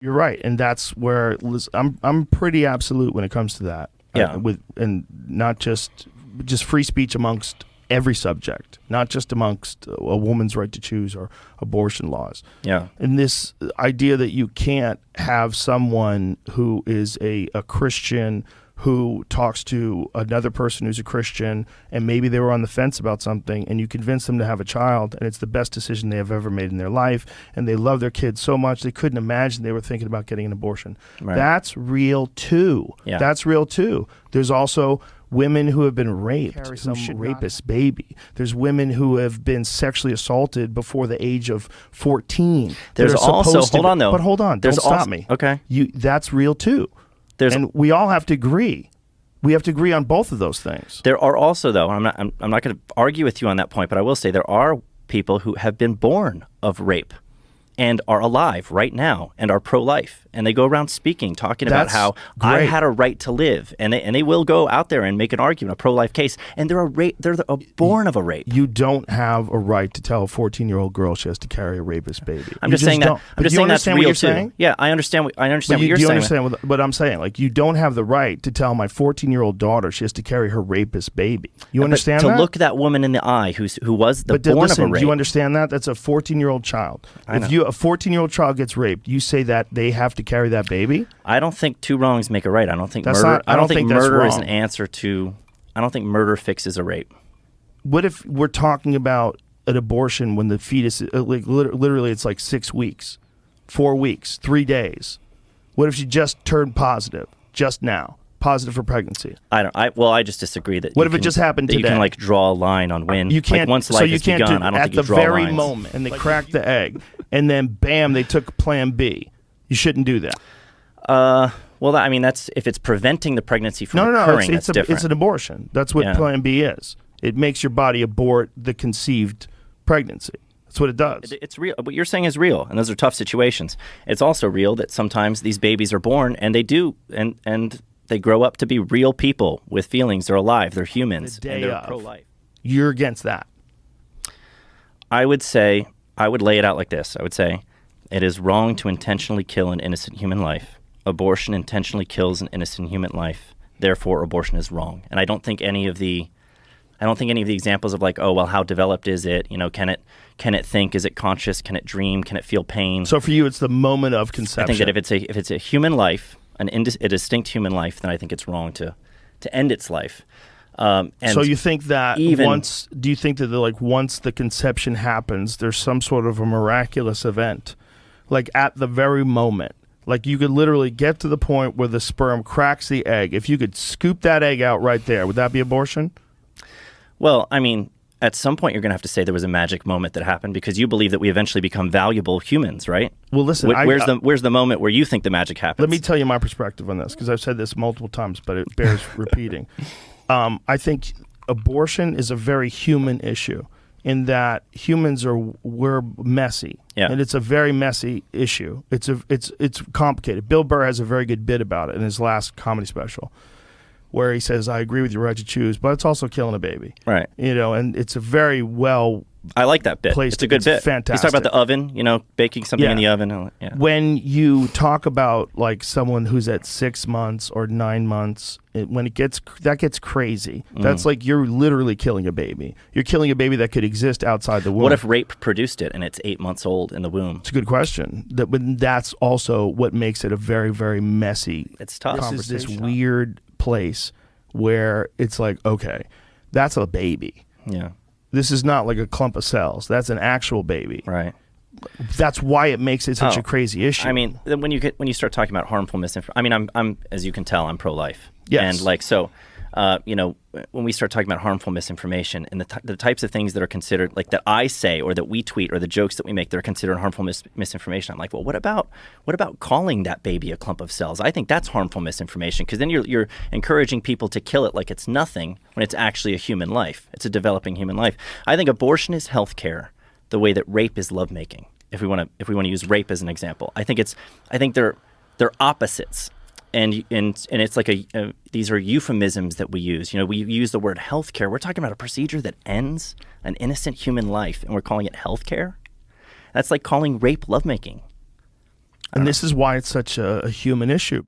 You're right, and that's where I'm pretty absolute when it comes to that. Yeah. And not just free speech amongst every subject, not just amongst a woman's right to choose or abortion laws. Yeah. And this idea that you can't have someone who is a Christian who talks to another person who's a Christian, and maybe they were on the fence about something, and you convince them to have a child, and it's the best decision they have ever made in their life, and they love their kids so much they couldn't imagine they were thinking about getting an abortion. Right. That's real too. Yeah. That's real too. There's also women who have been raped, some rapist baby. There's women who have been sexually assaulted before the age of 14. There's also, hold on though. But hold on, don't stop me. Okay. That's real too. And we all have to agree. We have to agree on both of those things. There are also, though, I'm not going to argue with you on that point, but I will say there are people who have been born of rape and are alive right now and are pro-life, and they go around speaking, talking about how I had a right to live, and they will go out there and make an argument, a pro-life case, and they're born of a rape. You don't have a right to tell a 14-year-old girl she has to carry a rapist baby. I'm just saying that. I'm just saying that's real too. Yeah, I understand. I understand what you're saying. Do you understand what I'm saying? Like, you don't have the right to tell my 14-year-old daughter she has to carry her rapist baby. You understand that? To look that woman in the eye who was born of a rape. Do you understand that? That's a 14-year-old child. If a 14-year-old child gets raped, you say that they have to carry that baby? I don't think two wrongs make a right. I don't think murder. I don't think murder is an answer to. I don't think murder fixes a rape. What if we're talking about an abortion when the fetus, literally, it's like 6 weeks, 4 weeks, 3 days? What if she just turned positive just now? Positive for pregnancy. I just disagree that. What if it just happened today? You can like draw a line on when. You can't. Like, once life has begun, I don't think you draw lines. At the very moment, and they cracked the egg, and then bam, they took Plan B. You shouldn't do that. Well, I mean, that's if it's preventing the pregnancy from occurring. That's different. It's an abortion. That's what Plan B is. It makes your body abort the conceived pregnancy. That's what it does. It's real. What you're saying is real, and those are tough situations. It's also real that sometimes these babies are born, and they do, and they grow up to be real people with feelings. They're alive. They're humans. And they're pro-life. You're against that. I would say, I would lay it out like this. I would say, it is wrong to intentionally kill an innocent human life. Abortion intentionally kills an innocent human life. Therefore, abortion is wrong. And I don't think any of the examples of like, oh, well, how developed is it? You know, can it think? Is it conscious? Can it dream? Can it feel pain? So for you, it's the moment of conception. I think that if it's a human life, a distinct human life, then I think it's wrong to end its life. And so you think that do you think that once the conception happens, there's some sort of a miraculous event, like at the very moment, like you could literally get to the point where the sperm cracks the egg. If you could scoop that egg out right there, would that be abortion? Well, I mean, at some point you're going to have to say there was a magic moment that happened because you believe that we eventually become valuable humans, right? Well, listen, where's the moment where you think the magic happens? Let me tell you my perspective on this because I've said this multiple times, but it bears repeating. I think abortion is a very human issue in that we're messy, and it's a very messy issue. It's complicated. Bill Burr has a very good bit about it in his last comedy special, where he says, "I agree with your right to choose, but it's also killing a baby." Right. You know, and it's a very well. I like that bit. It's a good bit. Fantastic. He's talking about the oven, you know, baking something in the oven. Yeah. When you talk about like someone who's at 6 months or 9 months, that gets crazy. That's like you're literally killing a baby. You're killing a baby that could exist outside the womb. What if rape produced it and it's 8 months old in the womb? It's a good question. That's also what makes it a very, very messy. It's tough. This is this weird place where it's like, okay, that's a baby. Yeah. This is not like a clump of cells. That's an actual baby. Right. That's why it makes it such a crazy issue. I mean, when you start talking about harmful misinformation, I mean, I'm as you can tell, I'm pro-life. Yes. And like so, you know, when we start talking about harmful misinformation and the types of things that are considered like that I say or that we tweet or the jokes that we make that are considered harmful misinformation, I'm like, well, what about calling that baby a clump of cells? I think that's harmful misinformation because then you're encouraging people to kill it like it's nothing when it's actually a human life. It's a developing human life. I think abortion is healthcare the way that rape is lovemaking. If we want to use rape as an example, I think they're opposites. And it's like these are euphemisms that we use. You know, we use the word healthcare. We're talking about a procedure that ends an innocent human life, and we're calling it healthcare. That's like calling rape lovemaking. And this is why it's such a human issue.